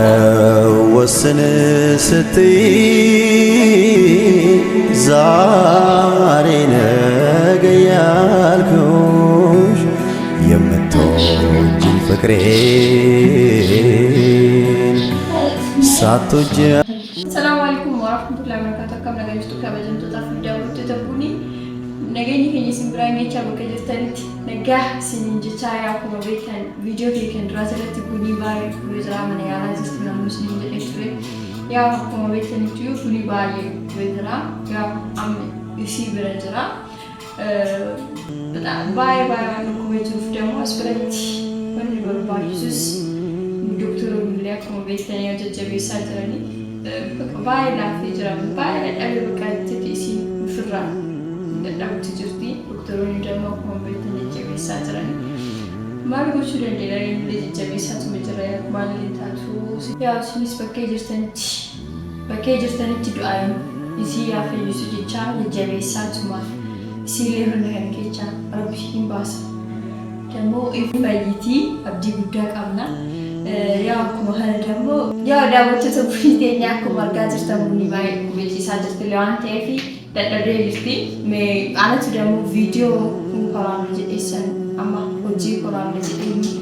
ተወስን ስትይ ዛሬ ነገ ያልኩሽ የምትወጂኝ ፍቅሬን ሳትወጂ ሰላም አለይኩም ወራህመቱላሂ ወበረካቱህ ከም ነገጅቱ ከበጀንቱ ታፍዳው ተተቡኒ ነገኝ ከኝ ሲምብራኛ በከጀተንት ነጋ ሲንጅቻ ያኩ በቤተን ቪዲዮ ኬከን ድራዘለት ቡኒ ባይ ወዝራ ምን ያላዝስት ነው ሙስሊም ለክትሬ ያው ኩ በቤተን ቲዩ ቡኒ ባይ ወዝራ ያው አም እሺ ብረዝራ በጣም ባይ ባይ ነው ኩቤቱፍ ደግሞ አስፕረት ወን በባይሱስ ዶክተር ሊያኩ በቤተን ያጀጀ ቢሳትራኒ ባይ ላፍ ይጅራ ባይ ለበቃት ቲሲ ፍራ እንደዳውት ጅርቲ ዶክተሩን ደግሞ ኮምፕሊት ጀቤሳትራኒ ማርጎቹ ደንደላይ ለጀቤሳቱ መጀራያ ማለታቱ ያው ሲስ በኬጅርተንት ዱአይ እሲ ያፈዩስ ዲቻ ለጀቤሳቱ ማፍ ሲሌሩን ሄንኬቻ ረብሽን ባስ ደግሞ ኢፋይቲ አብዲ ጉዳ ቀምና ያው ኮማለ ደግሞ ያው ዳውት ተቡሽቴኛ ኮማርጋጅር ተሙኒ ባይ ኩቤሲሳት ለዋንቴፊ dadhabdeelisti mee anatu demo video kun koraan jedhesan amma hojii koraan jedheni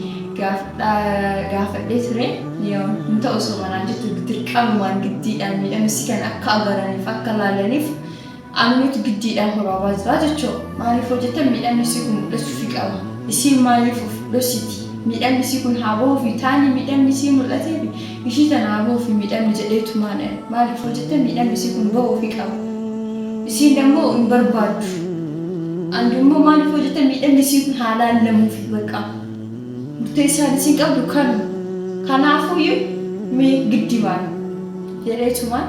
gaafadhee ture yoo nta osoo manaa jettu dirqamumaan giddiidhaan miidhamsi kan akka agaraniif akka laalaniif anuutu giddiidhaan horaabaa jira jechuu maaliif hojjetan miidhamsi kun mul'achuufi qaba isiin maaliif of dhositi miidhamsi kun haa bahuu fi taani miidhamsi mul'ateefi ishii tana haa bahuu fi miidhamni jedheetu maaliif hojjetan miidhamsi kun bahuu fi qaba isi ደግሞ እንበርባዱ አንዱም ማን ፎጀተ ሚደም ሲ ሐላል ለሙፍ በቃ ሙተይሳል ሲቀዱ ከናፉ ዩ ሜ ግዲባል የሬቱማን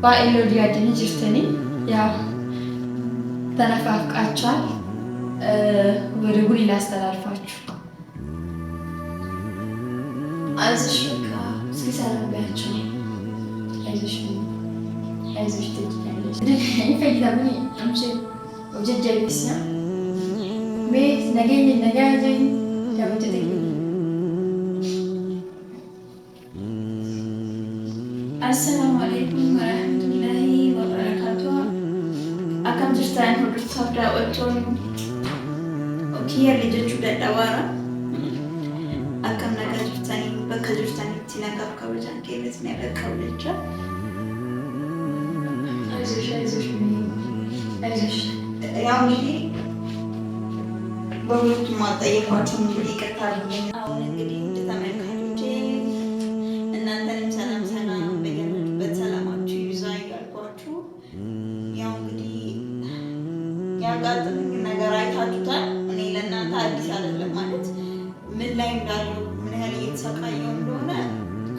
ባኤሎ ዲያድኒ ጅርተኒ ያ ተነፋፍቃቻል ወደ ጉሊ ላስተላልፋችሁ አዝሽ በቃ እስኪ ሰላም ባያችሁ አይዞሽ فايدة أمشي وجد جالسة بيت نجيني النجاجي كم تدري السلام عليكم ورحمة الله وبركاته أكم تشتغل هدوء صفرا وتون وكيا اللي جت الدوارة أكم نجاجتني بكجتني تناقب كوجان كيرت نبى كوجا ያው እንግዲህ በሁለቱም ማጠየቃቸው እንግዲህ ይቀርታል። አሁን እንግዲህ ተመልካቾቼ እናንተንም ሰላም በያላችሁበት ሰላማችሁ ይብዛ እያልኳችሁ ያው እንግዲህ ያጋጠመኝ ነገር አይታችሁታል። እኔ ለእናንተ አዲስ አይደለም ማለት ምን ላይ እንዳለው ምን ያህል እየተሰቃየው እንደሆነ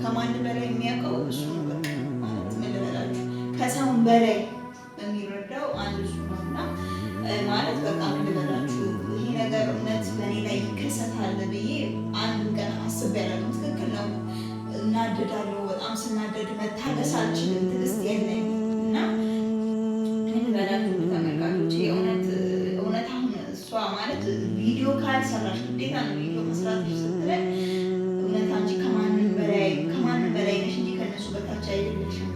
ከማንም በላይ የሚያውቀው እሱ ነው። በቃ ማለት ምን ልበላችሁ ከሰውም በላይ የሚረዳው አንድ እሱ ነውና ማለት በቃ ምን ልበላችሁ ይሄ ነገር እውነት በእኔ ላይ ይከሰታል ብዬ አንድ ቀን አስቤ አላውቅም። ትክክል ነው፣ እናደዳለሁ። በጣም ስናደድ መታገስ አልችልም፣ ትዕግስት የለኝም እና ምን ልበላችሁ ተመልካቾች እውነት አሁን እሷ ማለት ቪዲዮ ካልሰራሽ ግዴታ ነው ቪዲዮ መስራት ስትለኝ እውነት አንቺ ከማንም በላይ ነሽ እንጂ ከነሱ በታች አይደለሽም።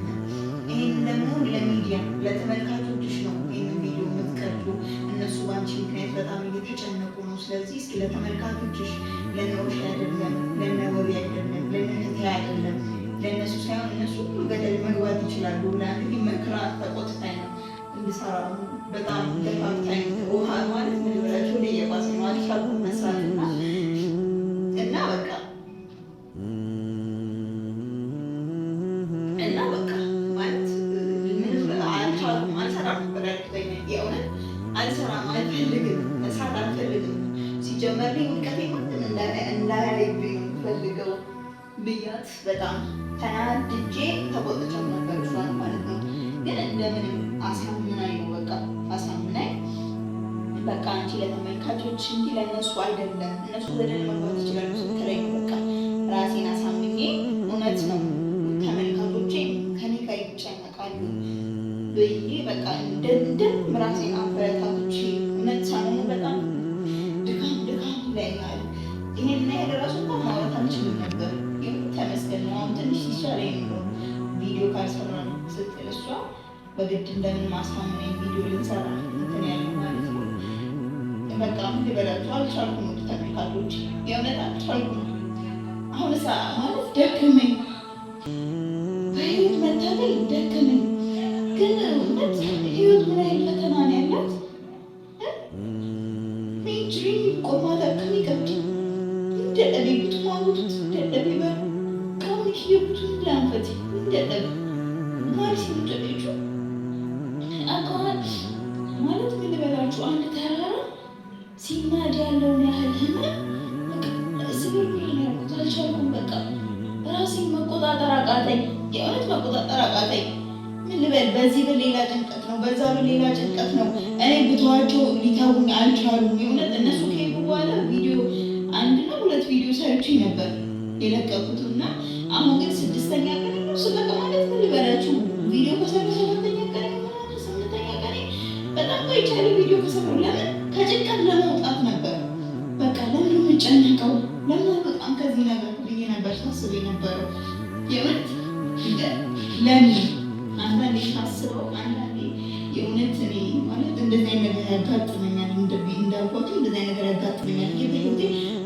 ይህን ደግሞ ለሚዲያ ለተመልካቾችሽ ነው ይህን ቪዲዮ የምትቀርቡ። እነሱ በአንቺ ምክንያት በጣም እየተጨነቁ ነው። ስለዚህ እስኪ ለተመልካቾችሽ ለነውሽ አይደለም፣ ለነወቢ አይደለም፣ ለነህቴ አይደለም፣ ለእነሱ ሳይሆን እነሱ ሁሉ ገደል መግባት ይችላሉ። ለአንድ መክራ ተቆጥታኝ ነው እንድሰራ በጣም ገፋፍታኝ ውሃ ማለት ምን ብላችሁ ወደ የባሰ ነው አልቻልኩም መስራት እና በቃ አልሰራም፣ አልፈልግም፣ መስራት አልፈልግም። ሲጀመር ውድቀቴ ማንም እንዳያለብኝ ፈልገው ብያት በጣም ተናድጄ ተቆጥቻት ነበር። እሷን ማለት ነው። ግን እንደምንም አሳምናኝ ነው በቃ አሳምናኝ በቃ አንቺ ለተመልካቾች እንጂ ለእነሱ አይደለም፣ እነሱ በደል መግባት ይችላሉ ስትለኝ በቃ ራሴን አሳምኜ እውነት ነው ተመልካቾቼ ከኔ ጋር ይጨነቃሉ ብዬ በቃ እንደም ራሴን አበረታቶቼ እውነት ሳመኑ በጣም ድካም ይለኛል። ይሄን ላይ ያደረሱ እንኳ ማውራት አልችልም ነበር። ግን ተመስገን ነው አሁን ትንሽ ይሻለኝ ነው። ቪዲዮ ካልሰራን ስትል እሷ በግድ እንደምን ማሳመነኝ ቪዲዮ ልንሰራ እንትን ያለ ማለት ነው። በቃ ምን ልበላችሁ አልቻልኩም። ተመልካቾች የእውነት አልቻልኩም። አሁን ማለት ደከመኝ፣ በህይወት መታገል ደከመኝ። ግን እውነት ህይወት ምን ያህል ፈተና ነው ያላት። ሜንትሪ ቆማታ ከሚቀብድ እንደለቤ ብትማሩት እንደለቤ በር ከሁን ህይወቱ ላንፈት እንደለቤ ማለት ሲምደለቹ አካል ማለት ምን ልበላችሁ አንድ ተራራ ሲናድ ያለውን ያህል ህመም ስብር ያልኩት አልቻልኩም። በቃ ራሴን መቆጣጠር አቃተኝ፣ የእውነት መቆጣጠር አቃተኝ። ምን ልበል፣ በዚህ በሌላ ጭንቀት ነው፣ በዛ በሌላ ጭንቀት ነው። እኔ ብተዋቸው ሊተውኝ አልቻሉም። የእውነት እነሱ ከሄዱ በኋላ ቪዲዮ 1 ነው 2 ቪዲዮ ሰርቼ ነበር የለቀቁት እና አሁን ግን 6ኛ ቀን ነው ስለቀ ማለት ምን ልበላችሁ ቪዲዮ ከሰሩ 7ኛ ቀን ነው 8ኛ ቀን በጣም ቆይቻለሁ ቪዲዮ ከሰሩ። ለምን ከጭንቀት ለመውጣት ነበር። በቃ ለምን የምጨነቀው ለምን በጣም ከዚህ ነገር ብዬ ነበር ሳስብ የነበረው። የእውነት ለምን አንዳንዴ ሳስበው አንዳንዴ የእውነት እኔ ማለት እንደዚህ አይነት ነገር ያጋጥመኛል እንዳልኳቸው እንደዚህ አይነት ነገር ያጋጥመኛል በህይወቴ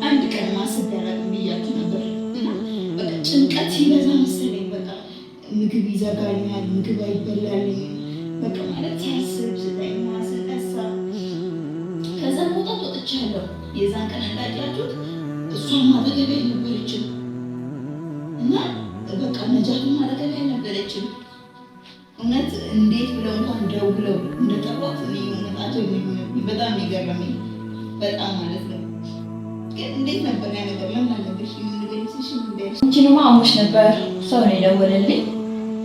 አንድ ቀን ማሰብ ያላቅም ብያችሁ ነበር። እና በቃ ጭንቀት ሲበዛ መሰለኝ በቃ ምግብ ይዘጋኛል፣ ምግብ አይበላልኝም። በቃ ማለት ሲያስብ ስጠኛ ስነሳ ከዛ መውጣት ወጥቻለሁ። የዛን ቀን እንዳያችሁት እሷም አጠገቤ አልነበረችም እና በቃ ነጃትም አጠገቤ አልነበረችም። እውነት እንዴት ብለው እንኳን ደውለው እንደጠሯት እኔ እውነታቸው የሚሆንብኝ በጣም የገረመኝ በጣም ማለት ነው። ግን እንዴት ነበር ያ ነገር ለምን አልነገርሽ? የምንገኝስሽ ምንደርስ እንችንማ አሞሽ ነበር ሰው ነው የደወለልኝ።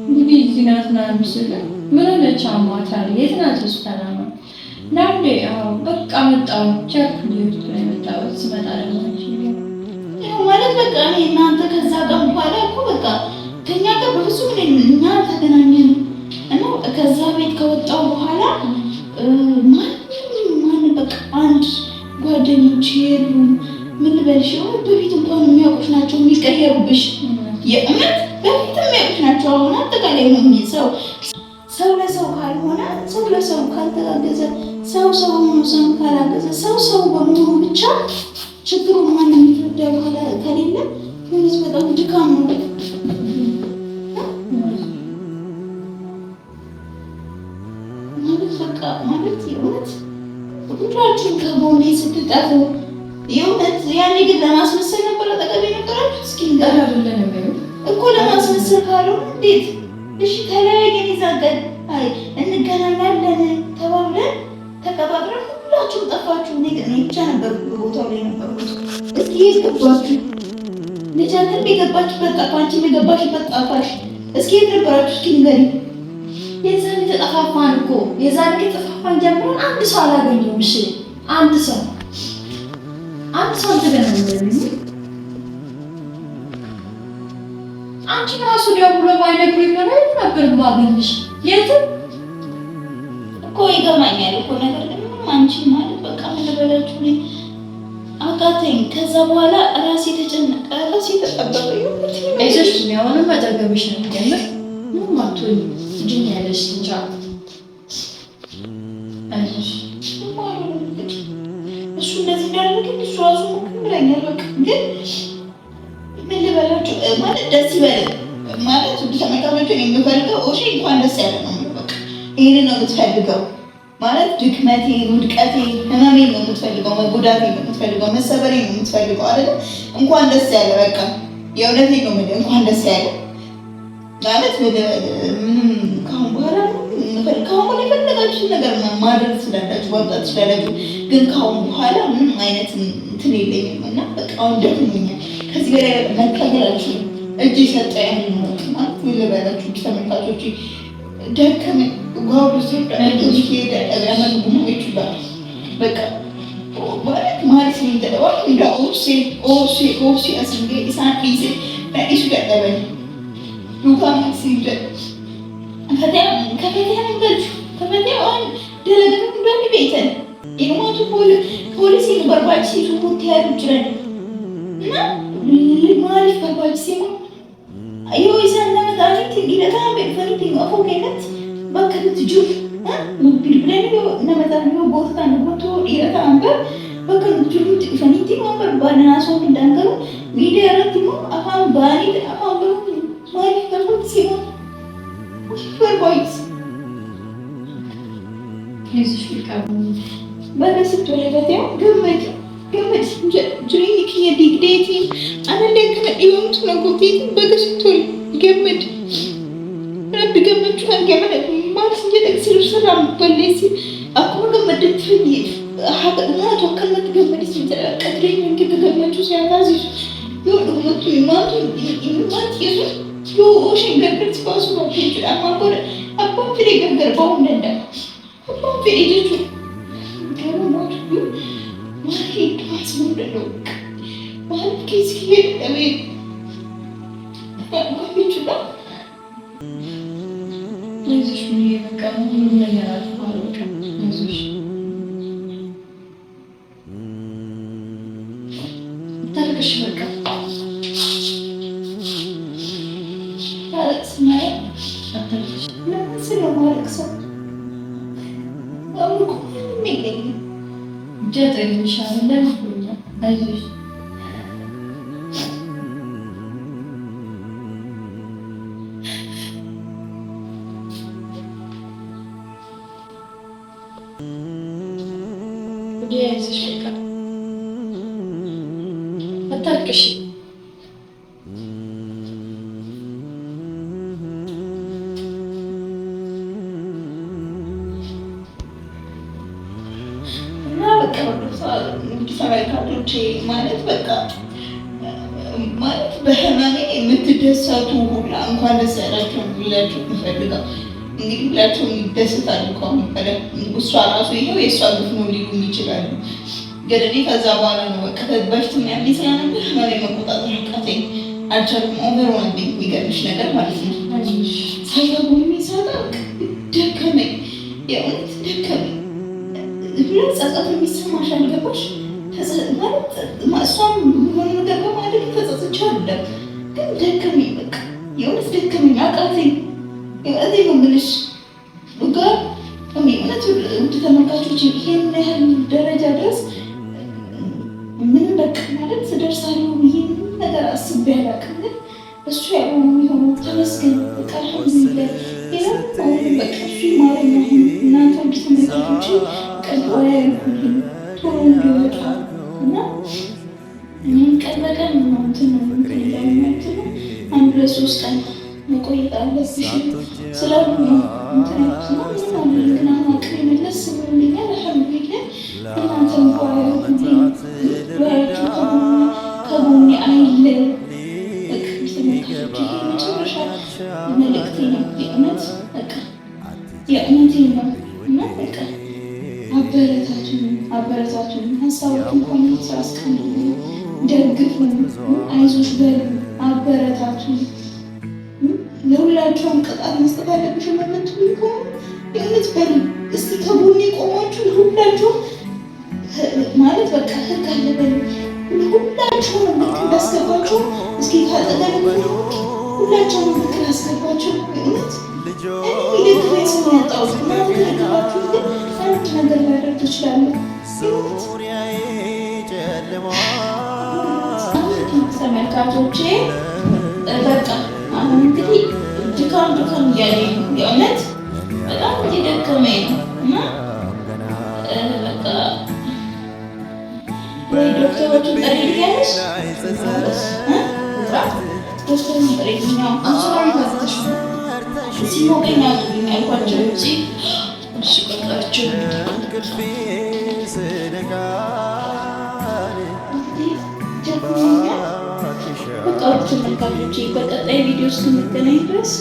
እንግዲህ እዚህ ናት ምናምን ምስል ምን ሆነች አሟታል የት ናት ሆስፒታል ነው ናንዴ በቃ መጣሁ ቸክ ሊወት ላይ መጣሁ። ስመጣ ደግሞ ማለት በቃ እኔ እናንተ ከዛ ቀን በኋላ እኮ በቃ ከኛ ጋር በፍጹም እኛ ተገናኘን እና ከዛ ቤት ከወጣሁ በኋላ ማን በቃ አንድ ጓደኞች የሉም። ምን ልበልሽ በፊት እንኳን የሚያውቁሽ ናቸው የሚቀየሩብሽ። የእውነት በፊት የሚያውቁሽ ናቸው። አሁን አጠቃላይ ነው ሰው ለሰው ካልሆነ ሰው ለሰው ካልተጋገዘ ሰው ሆኖ ሰው ካላገዘ ሰው በመሆኑ ብቻ ችግሩ ማንም የሚረዳው ከሌለ ምንስ በጣም ድካም ነው። ማለት በቃ ማለት የእውነት ሁላችሁም ከጎኔ ስትጠፉ የእውነት ያኔ ግን ለማስመሰል ነበር አጠገቤ ነበራችሁ። እስኪ እንጋራለን እኮ ለማስመሰል ካልሆነ እንዴት እሺ ተለያየን ይዛገን አይ እንገናኛለን ተባብለን ተቀባብረን ሁላችሁም ጠፋችሁ። እኔ ብቻ ነበር ቦታው ላይ ነበርኩት። እስኪ የገባችሁ ልጃትን የገባችበት ጠፋ፣ አንቺ የገባችበት ጠፋሽ። እስኪ የት ነበራችሁ? እስኪ ንገሪኝ። የዛን ተጠፋፋን እኮ የዛን ተጠፋፋን ጀምረን አንድ ሰው አላገኘሁም። እሺ አንድ ሰው ተገናኘን። አንቺ ራሱ ደውሎ ባይነግሩኝ ነበር ባገኝሽ የትም እኮ ይገባኛል እኮ ነገር ግን አንቺ ማለት በቃ ምን ልበላችሁ እኔ አቃተኝ። ከዛ በኋላ ራሴ ተጨነቀ፣ ራሴ ተጠበቀ። አይዞሽ የሚያወንም አጠገብሽ ነው የሚጀምር ምን ማቶኝ ድን ያለሽ እንጃ አይዞሽ እሱ እንደዚህ እንዳደረገኝ እሱ ራሱ ምክንያኛል። በቃ ግን ምን ልበላችሁ ማለት ደስ ይበል ማለት ተመካመቹን የምፈልገው እሺ እንኳን ደስ ያለ ነው። በቃ ይሄንን ነው የምትፈልገው ማለት ድክመቴን፣ ውድቀቴን፣ ህመሜን ነው የምትፈልገው፣ መጎዳቴን ነው የምትፈልገው፣ መሰበሬን ነው የምትፈልገው አይደል? እንኳን ደስ ያለ በቃ የእውነቴን ነው የምልህ እንኳን ደስ ያለ ማለት ምንም ካሁን በኋላ ከአሁን የፈለጋችሁ ነገር ማድረግ ስላላችሁ ማምጣት ስላላችሁ፣ ግን ከአሁን በኋላ ምንም አይነት እንትን የለኝም እና በቃ አሁን ደክሞኛል። ከዚህ በላይ መታገል አልችልም። እጅ የሰጠ ያህል ነው ማለት ምን ልበላችሁ ተመልካቾች፣ ደከመኝ። ጓሩ ሄደ ያመን ቡና ይችላል በቃ ማለት ሲንተደዋል እንደ ኦሲ አስንጌ ኢሳን ዲዜ ናኢሱ ገጠበኝ ዱካ ሲንተ ከፈተያውን ደለገም እንደሆነ ቤተን ኢንሞቱ ፖሊሲ በርባቺ ሱሙት ያሉ ይችላል እና ማሪፍ በርባቺ ሲሙ አዮ ኢሳን ለመጣሪት ዲለታ በፈሪት አፎከነት በከት ጁፍ ሙቢል ብለን ነመጣን ቦታ ነው ዲለታ አንበር በከት ጁፍ ፈኒቲ ማበር ባናሶ እንዳንገሩ ሚዲያ ረትሞ አፋን ባኒ አፋን ማሪፍ በርባቺ ሲሙ በርባቺ ለዚህ ፍቃዱ በረስት ወለበቴው ገመድ ጅሪኝ ከየዲግዴቲ አንዴ ከዲውንት ነጎቴት በገስቶ ገመድ ረብ ገመቹ አንገመድ ማርስ እንጀደክሲሩ ሰላም በለሲ አኮ ገመድ ትፍኝ ሀቀና ተወከልነት ገመድ ሲንተራ ቀድረኝ እንግዲህ ገመቹ ሲያዛዙ ይወዱት ይማቱ ይማት ይሱ ዮሽ ገርግርት ባሱ ነው አማቆረ አባም ፍሬ ገርገር ባውንደንዳ አባም ፍሬ ልጁ ገሩማቱ ማሂድ ማስሙደሎ ማለት ከዚህ ሄደ ባቢቹላ ለዚህ ምን የበቃው ምን ነገር አልፏል ለዚህ ታርክሽ በቃ ታስማይ አታርክሽ ስለማለቅሰ አውቁ ምን ጀጥልሻል ለምን አይዞሽ አይዞሽ በቃ አታርክሽ ተመልካቾቼ ማለት በቃ ማለት በህመሜ የምትደሰቱ ሁላ እንኳን ደስ ያላችሁ ብላችሁ እንፈልጋለን። እንግዲህ ሁላችሁም ይደሰታሉ። ከሆነ እሷ ራሱ ይሄው የእሷ ግፍ ነው ሊሉ ይችላሉ። ግን እኔ ከዛ በኋላ ነው በቃ በፊት ያኔ ስለነበር ህመሜ መቆጣጠር አቃተኝ፣ አልቻልኩም። ኦቨር ሆነብኝ። የሚገርምሽ ነገር ማለት ነው ሳይገቡ የሚሰጣ ደከመኝ፣ የእውነት ደከመኝ። ሁለት ጸጸት የሚሰማሽ አልገባሽ ማለት እሷም ሆነ ነገር በማድረግ ተጸጽቼ አይደለም፣ ግን ደከመኝ። በቃ የእውነት ደከመኝ፣ አቃተኝ። የእውነቴን ነው የምልሽ ጋር እውነት ውድ ተመልካቾች ይሄን ያህል ደረጃ ድረስ ምንም በቃ ማለት ስደርሳለሁ ብዬ ምንም ነገር አስቤ አላውቅም። ግን እሱ ያለው የሚሆነው ተመስገን በቃ አልሐምዱሊላህ። ይሄን አሁን በቃ እሱ ማረኝ። እናንተ ውድ ተመልካቾች ቀጥታ ያልኩኝ ቶሎ እንዲወጣ እና እኔም ቀን በቀን ነው እንትን ነው አንድ ለሶስት ቀን መቆየት አለብሽ ስላሉ ነው እንትን ነው ግን አቅሜ መለስ ብሎልኛል አልሐምዱሊላህ። እናንተም ከጎኔ አይለ መጨረሻ መልእክቴ ነው የእውነት በቃ የእውነቴ ነው እና በቃ አበረታቱን ሀሳቦችን ኮሜንት አስቀምጡ፣ ደግፉን፣ አይዞሽ በሉ፣ አበረታቱን። ለሁላችሁም ቅጣት መስጠት አለብሽ የምትሉ ከሆነ የእውነት በሉ እስቲ ከጎኔ ቆማችሁ ለሁላችሁም ማለት በቃ ህግ አለ በሉ ሁላችሁም ምክር እንዳስገባችሁ እስኪ ካጠገብ ሁላችሁም ምክር አስገባችሁ። የእውነት እኔ ደግፈኝ ሰው ያጣሁት እናንተ ከደገፋችሁ ግን አንድ ነገር ላደርግ እችላለሁ። ተመልካቾቼ በቃ አሁን እንግዲህ ድካም እያለኝ ነው የእውነት በጣም እየደከመኝ ነው እና በቃ ወይ ዶክተሮቹን ጠሪልኛለሽ ዶክተሩን ጠሪልኛው አንሱራን ታዝተሽ ሲሞቀኝ አዙልኝ ያልኳቸው ውጭ ደቂቃቸው በቃ ተመልካቾች በቀጣይ ቪዲዮ እስክንገናኝ ድረስ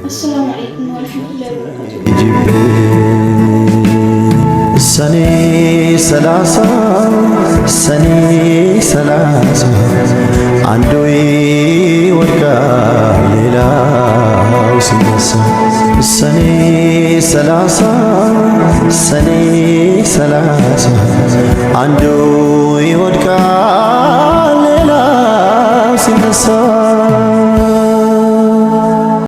አሰላሙ አለይኩም ወራህመቱላሂ ወበረካቱህ። ሰኔ 30 አንዱ ይወድቃል ሌላው ሲነሳ ሰኔ 30 አንዱ